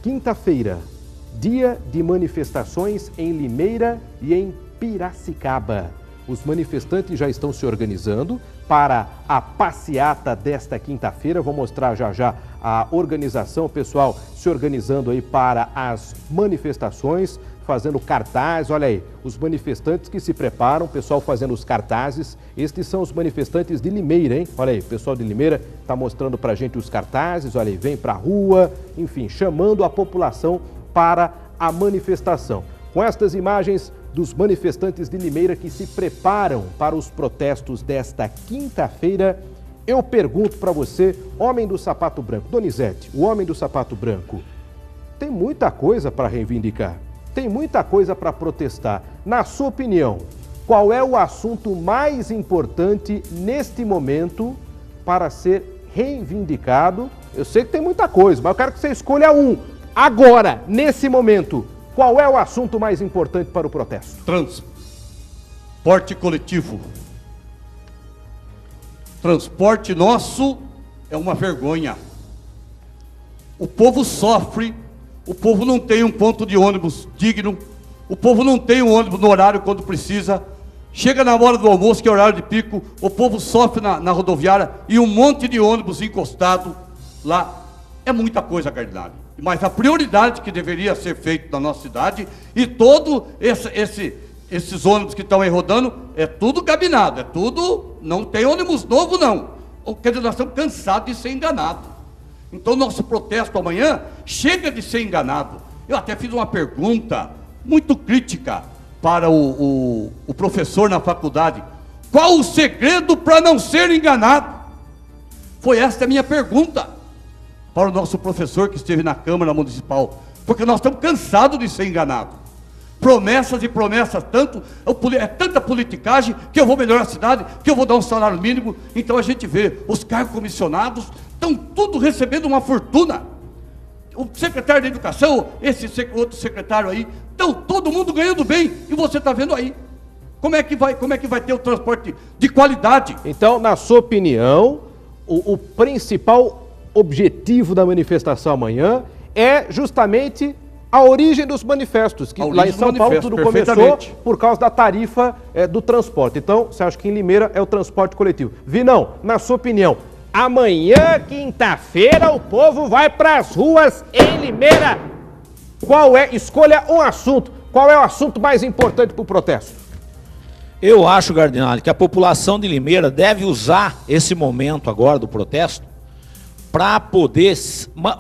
Quinta-feira, dia de manifestações em Limeira e em Piracicaba. Os manifestantes já estão se organizando para a passeata desta quinta-feira. Vou mostrar já já a organização, o pessoal se organizando aí para as manifestações, fazendo cartaz. Olha aí, os manifestantes que se preparam, o pessoal fazendo os cartazes. Estes são os manifestantes de Limeira, hein? Olha aí, o pessoal de Limeira está mostrando pra gente os cartazes. Olha aí, vem pra rua, enfim, chamando a população para a manifestação. Com estas imagens dos manifestantes de Limeira que se preparam para os protestos desta quinta-feira, eu pergunto para você, homem do sapato branco, Donizete, o homem do sapato branco, tem muita coisa para reivindicar, tem muita coisa para protestar. Na sua opinião, qual é o assunto mais importante neste momento para ser reivindicado? Eu sei que tem muita coisa, mas eu quero que você escolha um. Agora, nesse momento, qual é o assunto mais importante para o protesto? Transporte coletivo. Transporte nosso é uma vergonha. O povo sofre, o povo não tem um ponto de ônibus digno, o povo não tem um ônibus no horário quando precisa. Chega na hora do almoço, que é horário de pico, o povo sofre na rodoviária e um monte de ônibus encostado lá. É muita coisa, Cardinale. Mas a prioridade que deveria ser feita na nossa cidade, e todos esses ônibus que estão aí rodando, é tudo cabinado, é tudo, não tem ônibus novo não. Quer dizer, nós estamos cansados de ser enganados. Então nosso protesto amanhã chega de ser enganado. Eu até fiz uma pergunta muito crítica para o professor na faculdade. Qual o segredo para não ser enganado? Foi esta a minha pergunta para o nosso professor que esteve na Câmara Municipal, porque nós estamos cansados de ser enganados. Promessas e promessas, é tanta politicagem, que eu vou melhorar a cidade, que eu vou dar um salário mínimo. Então a gente vê, os cargos comissionados estão tudo recebendo uma fortuna. O secretário da Educação, esse outro secretário aí, estão todo mundo ganhando bem, e você está vendo aí. Como é que vai ter o transporte de qualidade? Então, na sua opinião, o principal objetivo da manifestação amanhã é justamente a origem dos manifestos, que lá em São Paulo tudo começou por causa da tarifa do transporte. Então, você acha que em Limeira é o transporte coletivo? Vinão, na sua opinião, amanhã, quinta-feira, o povo vai para as ruas em Limeira. Escolha um assunto. Qual é o assunto mais importante para o protesto? Eu acho, Gardinale, que a população de Limeira deve usar esse momento agora do protesto para poder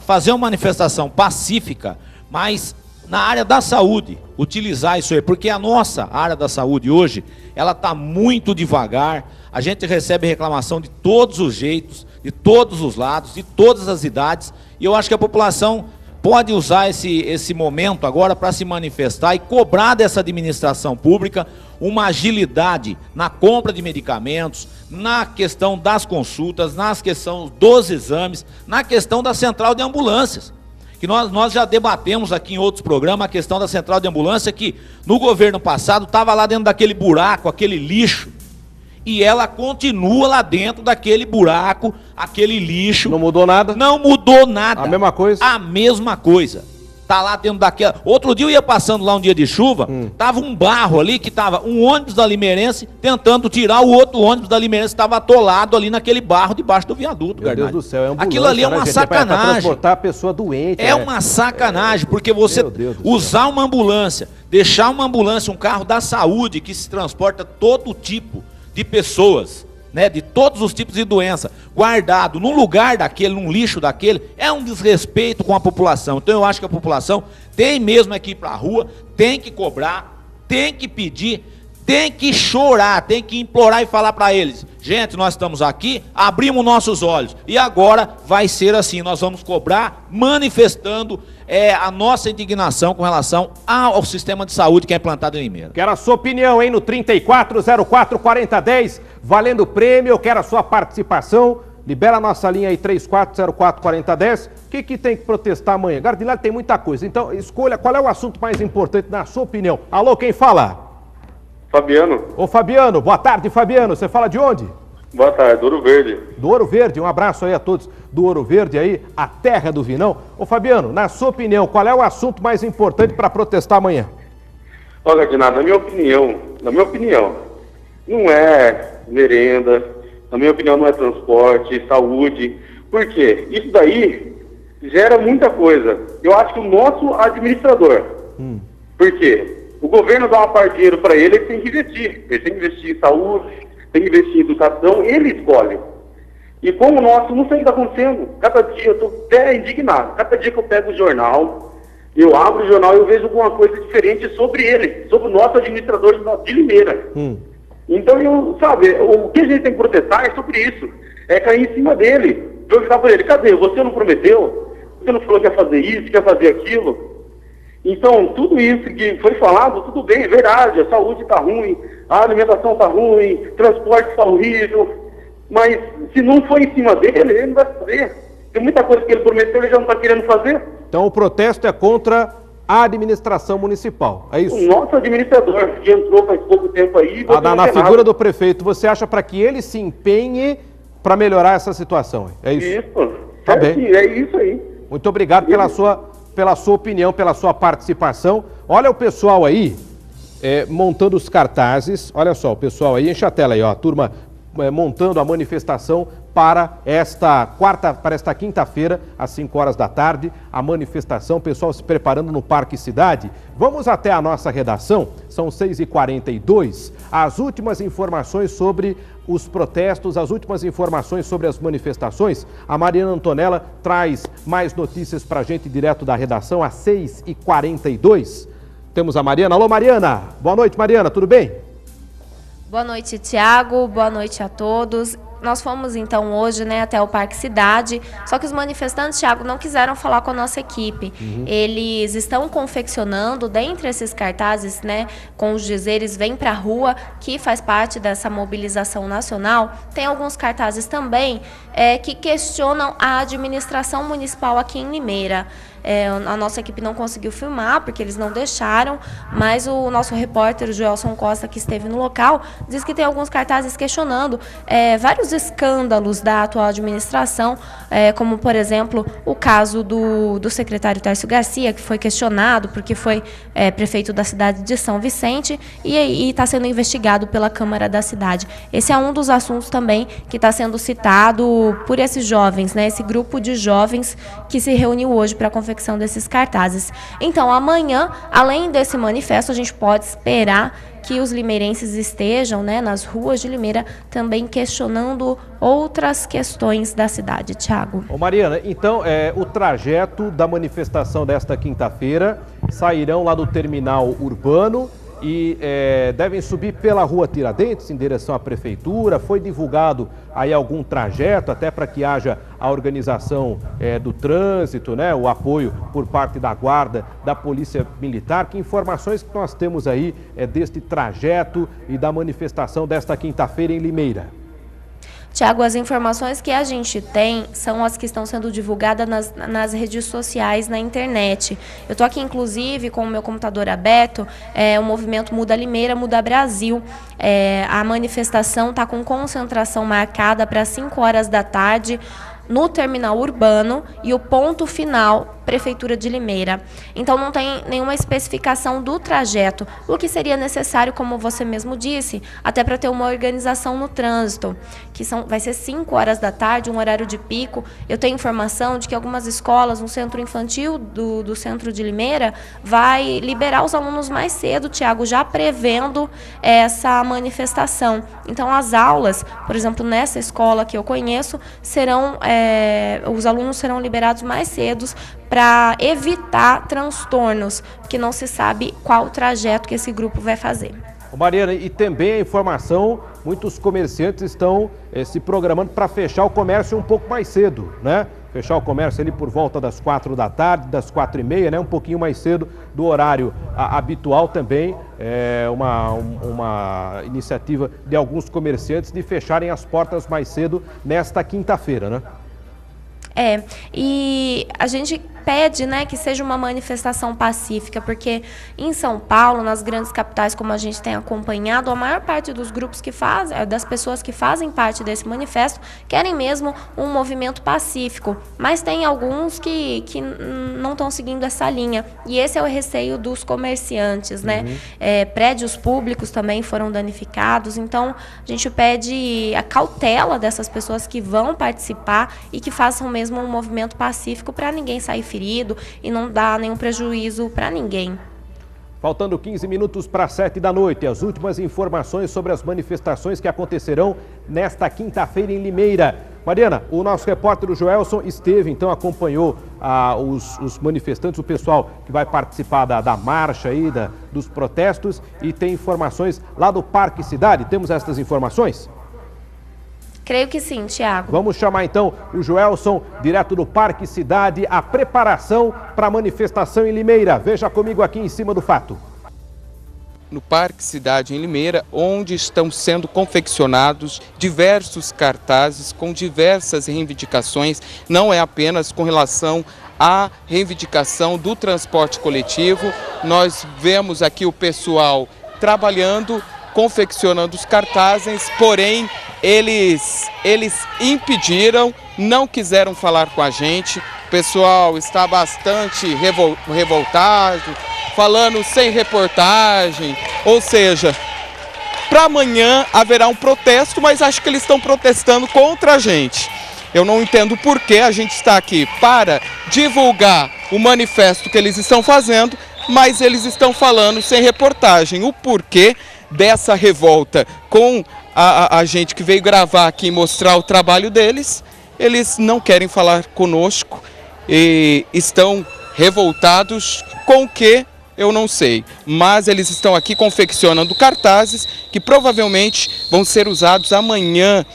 fazer uma manifestação pacífica, mas na área da saúde, utilizar isso aí, porque a nossa área da saúde hoje, ela está muito devagar, a gente recebe reclamação de todos os jeitos, de todos os lados, de todas as idades, e eu acho que a população pode usar esse momento agora para se manifestar e cobrar dessa administração pública uma agilidade na compra de medicamentos, na questão das consultas, na questão dos exames, na questão da central de ambulâncias. Que nós já debatemos aqui em outros programas a questão da central de ambulância, que no governo passado estava lá dentro daquele buraco, aquele lixo, e ela continua lá dentro daquele buraco, aquele lixo. Não mudou nada? Não mudou nada. A mesma coisa? A mesma coisa. Tá lá dentro daquela... Outro dia eu ia passando lá um dia de chuva, tava um barro ali, que tava um ônibus da Limeirense tentando tirar o outro ônibus da Limeirense, estava atolado ali naquele barro debaixo do viaduto. Meu Deus do céu, é ambulância. Aquilo ali é uma sacanagem. Para transportar a pessoa doente. É uma sacanagem, porque você usar uma ambulância, deixar uma ambulância, um carro da saúde que se transporta todo tipo de pessoas, né, de todos os tipos de doença, guardado num lugar daquele, num lixo daquele, é um desrespeito com a população. Então eu acho que a população tem mesmo que ir para a rua, tem que cobrar, tem que pedir, tem que chorar, tem que implorar e falar para eles: gente, nós estamos aqui, abrimos nossos olhos, e agora vai ser assim, nós vamos cobrar, manifestando a nossa indignação com relação ao sistema de saúde que é implantado em Limeira. Quero a sua opinião, hein, no 3404-4010, valendo prêmio, eu quero a sua participação. Libera a nossa linha aí, 3404-4010. O que tem que protestar amanhã? Gardinale, tem muita coisa, então escolha qual é o assunto mais importante na sua opinião. Alô, quem fala? Fabiano. Ô Fabiano, boa tarde, Fabiano, você fala de onde? Boa tarde, Ouro Verde. Do Ouro Verde, um abraço aí a todos do Ouro Verde aí, a terra do Vinão. Ô Fabiano, na sua opinião, qual é o assunto mais importante para protestar amanhã? Olha, Gardinado, na minha opinião, não é merenda, na minha opinião não é transporte, saúde. Por quê? Isso daí gera muita coisa. Eu acho que o nosso administrador, por quê? O governo dá uma parte de dinheiro para ele tem que investir. Ele tem que investir em saúde, tem que investir em educação, ele escolhe. E como o nosso, não sei o que está acontecendo. Cada dia eu estou até indignado. Cada dia que eu pego o jornal, eu abro o jornal e eu vejo alguma coisa diferente sobre ele, sobre o nosso administrador de Limeira. Então, o que a gente tem que protestar é sobre isso. É cair em cima dele. Perguntar para ele, cadê? Você não prometeu? Você não falou que ia fazer isso, que ia fazer aquilo? Então, tudo isso que foi falado, tudo bem, é verdade, a saúde está ruim, a alimentação está ruim, transporte está horrível, mas se não for em cima dele, ele não vai fazer. Tem muita coisa que ele prometeu, ele já não está querendo fazer. Então o protesto é contra a administração municipal, é isso? O nosso administrador, que entrou faz pouco tempo aí... Na figura do prefeito, você acha para que ele se empenhe para melhorar essa situação? É isso? Isso, Tá bem. É isso aí. Muito obrigado pela sua opinião, pela sua participação. Olha o pessoal aí montando os cartazes. Olha só, o pessoal aí, enche a tela aí, ó, a turma montando a manifestação para esta quinta-feira, às 5 horas da tarde, a manifestação, o pessoal se preparando no Parque Cidade. Vamos até a nossa redação, são 6h42, as últimas informações sobre os protestos, as últimas informações sobre as manifestações. A Mariana Antonella traz mais notícias para a gente direto da redação, às 6h42. Temos a Mariana. Alô, Mariana! Boa noite, Mariana, tudo bem? Boa noite, Tiago. Boa noite a todos. Nós fomos, então, hoje, até o Parque Cidade, só que os manifestantes, Tiago, não quiseram falar com a nossa equipe. Eles estão confeccionando, dentre esses cartazes, com os dizeres "Vem pra rua", que faz parte dessa mobilização nacional, tem alguns cartazes também que questionam a administração municipal aqui em Limeira. A nossa equipe não conseguiu filmar, porque eles não deixaram, mas o nosso repórter, o Joelson Costa, que esteve no local, diz que tem alguns cartazes questionando vários escândalos da atual administração, como, por exemplo, o caso do secretário Tárcio Garcia, que foi questionado porque foi prefeito da cidade de São Vicente e está sendo investigado pela Câmara da cidade. Esse é um dos assuntos também que está sendo citado por esses jovens, esse grupo de jovens que se reuniu hoje para a confecção desses cartazes. Então, amanhã, além desse manifesto, a gente pode esperar que os limeirenses estejam nas ruas de Limeira também questionando outras questões da cidade. Tiago. Ô Mariana, então o trajeto da manifestação desta quinta-feira sairão lá do terminal urbano e devem subir pela rua Tiradentes em direção à prefeitura. Foi divulgado aí algum trajeto até para que haja a organização do trânsito, o apoio por parte da guarda, da polícia militar. Que informações que nós temos aí deste trajeto e da manifestação desta quinta-feira em Limeira? Tiago, as informações que a gente tem são as que estão sendo divulgadas nas redes sociais, na internet. Eu estou aqui, inclusive, com o meu computador aberto, o movimento Muda Limeira, Muda Brasil. A manifestação está com concentração marcada para 5 horas da tarde, no terminal urbano, e o ponto final, Prefeitura de Limeira. Então não tem nenhuma especificação do trajeto, o que seria necessário, como você mesmo disse, até para ter uma organização no trânsito, que vai ser 5 horas da tarde, um horário de pico. Eu tenho informação de que algumas escolas, um centro infantil do centro de Limeira, vai liberar os alunos mais cedo, Tiago, já prevendo essa manifestação. Então as aulas, por exemplo, nessa escola que eu conheço, os alunos serão liberados mais cedo para evitar transtornos, porque não se sabe qual o trajeto que esse grupo vai fazer. Mariana, e também a informação, muitos comerciantes estão se programando para fechar o comércio um pouco mais cedo, Fechar o comércio ali por volta das 4 da tarde, das 4h30, um pouquinho mais cedo do horário habitual também. É uma iniciativa de alguns comerciantes de fecharem as portas mais cedo nesta quinta-feira, e a gente pede, né, que seja uma manifestação pacífica, porque em São Paulo, nas grandes capitais, como a gente tem acompanhado, a maior parte dos grupos que fazem, das pessoas que fazem parte desse manifesto, querem mesmo um movimento pacífico, mas tem alguns que não estão seguindo essa linha, e esse é o receio dos comerciantes, né? Prédios públicos também foram danificados, então a gente pede a cautela dessas pessoas que vão participar e que façam mesmo um movimento pacífico para ninguém sair ferido e não dar nenhum prejuízo para ninguém. Faltando 15 minutos para 7 da noite, as últimas informações sobre as manifestações que acontecerão nesta quinta-feira em Limeira. Mariana, o nosso repórter, o Joelson, esteve, então, acompanhou os manifestantes, o pessoal que vai participar da marcha aí, dos protestos, e tem informações lá do Parque Cidade. Temos essas informações? Creio que sim, Tiago. Vamos chamar então o Joelson, direto do Parque Cidade, a preparação para a manifestação em Limeira. Veja comigo aqui em cima do fato. No Parque Cidade em Limeira, onde estão sendo confeccionados diversos cartazes com diversas reivindicações, não é apenas com relação à reivindicação do transporte coletivo. Nós vemos aqui o pessoal trabalhando, confeccionando os cartazes, porém eles impediram, não quiseram falar com a gente. O pessoal está bastante revoltado, falando sem reportagem, ou seja, para amanhã haverá um protesto, mas acho que eles estão protestando contra a gente. Eu não entendo por que a gente está aqui para divulgar o manifesto que eles estão fazendo, mas eles estão falando sem reportagem. O porquê dessa revolta com a gente que veio gravar aqui e mostrar o trabalho deles, eles não querem falar conosco e estão revoltados com o que eu não sei, mas eles estão aqui confeccionando cartazes que provavelmente vão ser usados amanhã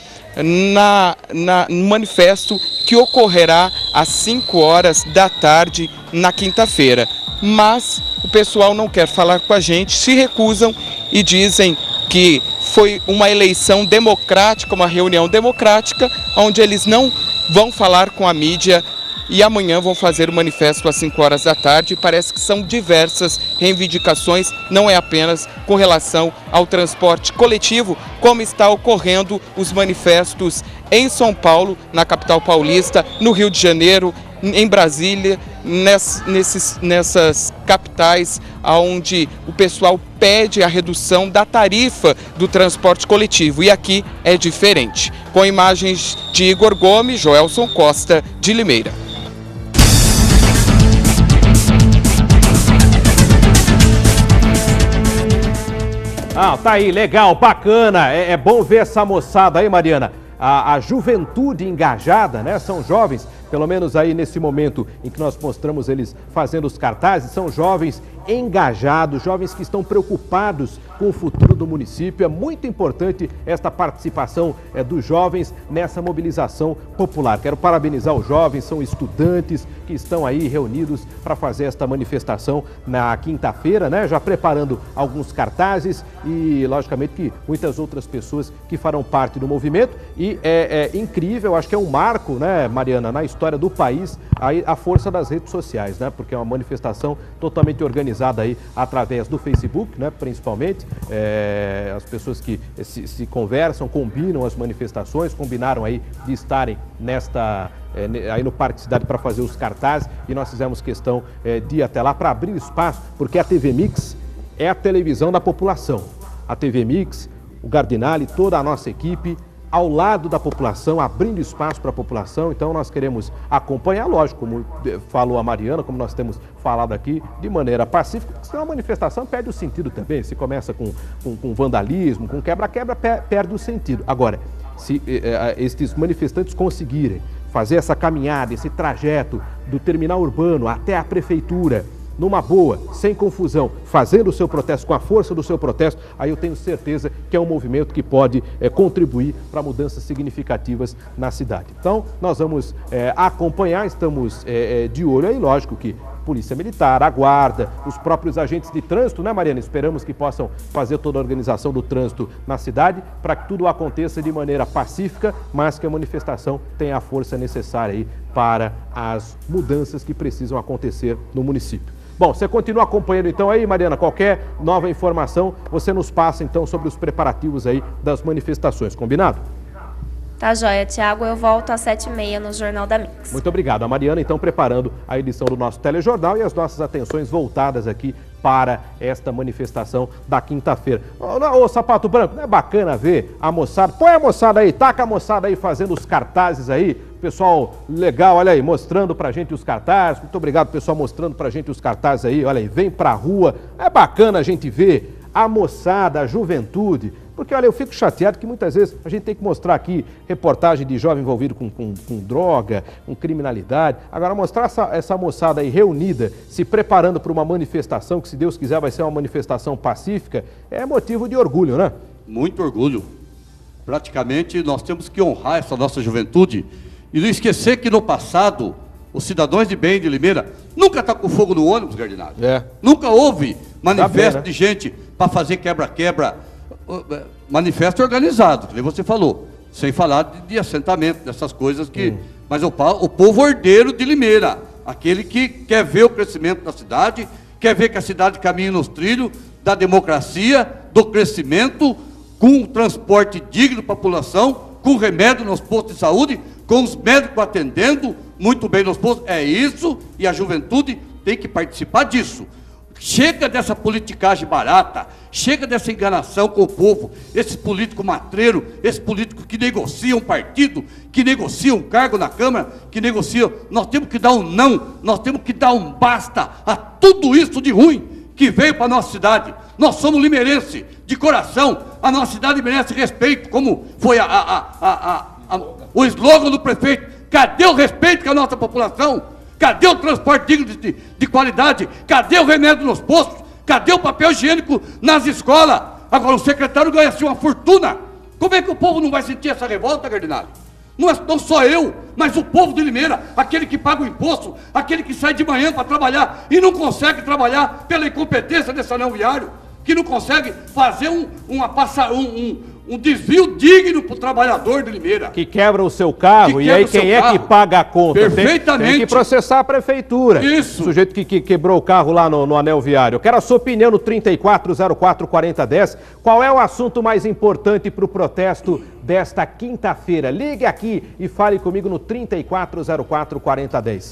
no manifesto que ocorrerá às 5 horas da tarde na quinta-feira. Mas o pessoal não quer falar com a gente, se recusam e dizem que foi uma eleição democrática, uma reunião democrática, onde eles não vão falar com a mídia e amanhã vão fazer o manifesto às 5 horas da tarde. Parece que são diversas reivindicações, não é apenas com relação ao transporte coletivo, como está ocorrendo os manifestos em São Paulo, na capital paulista, no Rio de Janeiro, em Brasília, nessas capitais onde o pessoal pede a redução da tarifa do transporte coletivo. E aqui é diferente. Com imagens de Igor Gomes, Joelson Costa, de Limeira. Tá aí, legal, bacana. É bom ver essa moçada aí, Mariana. A juventude engajada, né? São jovens, pelo menos aí nesse momento em que nós mostramos eles fazendo os cartazes, são jovens engajados, jovens que estão preocupados com o futuro do município. É muito importante esta participação dos jovens nessa mobilização popular. Quero parabenizar os jovens, são estudantes que estão aí reunidos para fazer esta manifestação na quinta-feira, né? Já preparando alguns cartazes e, logicamente, que muitas outras pessoas que farão parte do movimento. E é incrível, acho que é um marco, né, Mariana, na história do país, aí, a força das redes sociais, né? Porque é uma manifestação totalmente organizada aí através do Facebook, né? Principalmente, as pessoas que se conversam, combinam as manifestações, combinaram aí de estarem aí no Parque Cidade para fazer os cartazes, e nós fizemos questão de ir até lá para abrir espaço, porque a TV Mix é a televisão da população. A TV Mix, o Gardinali, toda a nossa equipe, ao lado da população, abrindo espaço para a população. Então nós queremos acompanhar, lógico, como falou a Mariana, como nós temos falado aqui, de maneira pacífica. Se uma manifestação perde o sentido também, se começa com vandalismo, com quebra-quebra, perde o sentido. Agora, se estes manifestantes conseguirem fazer essa caminhada, esse trajeto do terminal urbano até a prefeitura, numa boa, sem confusão, fazendo o seu protesto, com a força do seu protesto, aí eu tenho certeza que é um movimento que pode contribuir para mudanças significativas na cidade. Então, nós vamos acompanhar, estamos de olho aí, lógico que Polícia Militar, a Guarda, os próprios agentes de trânsito, né, Mariana? Esperamos que possam fazer toda a organização do trânsito na cidade para que tudo aconteça de maneira pacífica, mas que a manifestação tenha a força necessária aí para as mudanças que precisam acontecer no município. Bom, você continua acompanhando então aí, Mariana, qualquer nova informação, você nos passa então sobre os preparativos aí das manifestações, combinado? Tá joia, Tiago. Eu volto às 7h30 no Jornal da Mix. Muito obrigado. A Mariana, então, preparando a edição do nosso telejornal e as nossas atenções voltadas aqui para esta manifestação da quinta-feira. Ô, Sapato Branco, não é bacana ver a moçada? Põe a moçada aí, taca a moçada aí fazendo os cartazes aí. Pessoal legal, olha aí, mostrando pra gente os cartazes. Muito obrigado, pessoal, mostrando pra gente os cartazes aí. Olha aí, vem pra rua. É bacana a gente ver a moçada, a juventude. Porque, olha, eu fico chateado que muitas vezes a gente tem que mostrar aqui reportagem de jovem envolvido com droga, com criminalidade. Agora, mostrar essa moçada aí reunida, se preparando para uma manifestação, que se Deus quiser vai ser uma manifestação pacífica, é motivo de orgulho, né? Muito orgulho. Praticamente, nós temos que honrar essa nossa juventude e não esquecer que no passado, os cidadãos de bem de Limeira nunca tá com fogo no ônibus, Gardinalho. Nunca houve manifesto né? de gente para fazer quebra-quebra. Manifesto organizado, que você falou, sem falar de assentamento, dessas coisas que... Mas o povo ordeiro de Limeira, aquele que quer ver o crescimento da cidade, quer ver que a cidade caminhe nos trilhos da democracia, do crescimento, com transporte digno para a população, com remédio nos postos de saúde, com os médicos atendendo muito bem nos postos. É isso, e a juventude tem que participar disso. Chega dessa politicagem barata, chega dessa enganação com o povo, esse político matreiro, esse político que negocia um partido, que negocia um cargo na Câmara, que negocia... Nós temos que dar um não, nós temos que dar um basta a tudo isso de ruim que veio para a nossa cidade. Nós somos limeirenses, de coração, a nossa cidade merece respeito, como foi o slogan do prefeito. Cadê o respeito com a nossa população? Cadê o transporte digno de qualidade? Cadê o remédio nos postos? Cadê o papel higiênico nas escolas? Agora o secretário ganha-se uma fortuna. Como é que o povo não vai sentir essa revolta, Gardinalho? Não só eu, mas o povo de Limeira, aquele que paga o imposto, aquele que sai de manhã para trabalhar e não consegue trabalhar pela incompetência desse anel viário, que não consegue fazer um desvio digno para o trabalhador de Limeira. Que quebra o seu carro, e aí quem é que paga a conta? Perfeitamente. Tem que processar a prefeitura. Isso. O sujeito que quebrou o carro lá no anel viário. Eu quero a sua opinião no 34044010. Qual é o assunto mais importante para o protesto desta quinta-feira? Ligue aqui e fale comigo no 34044010.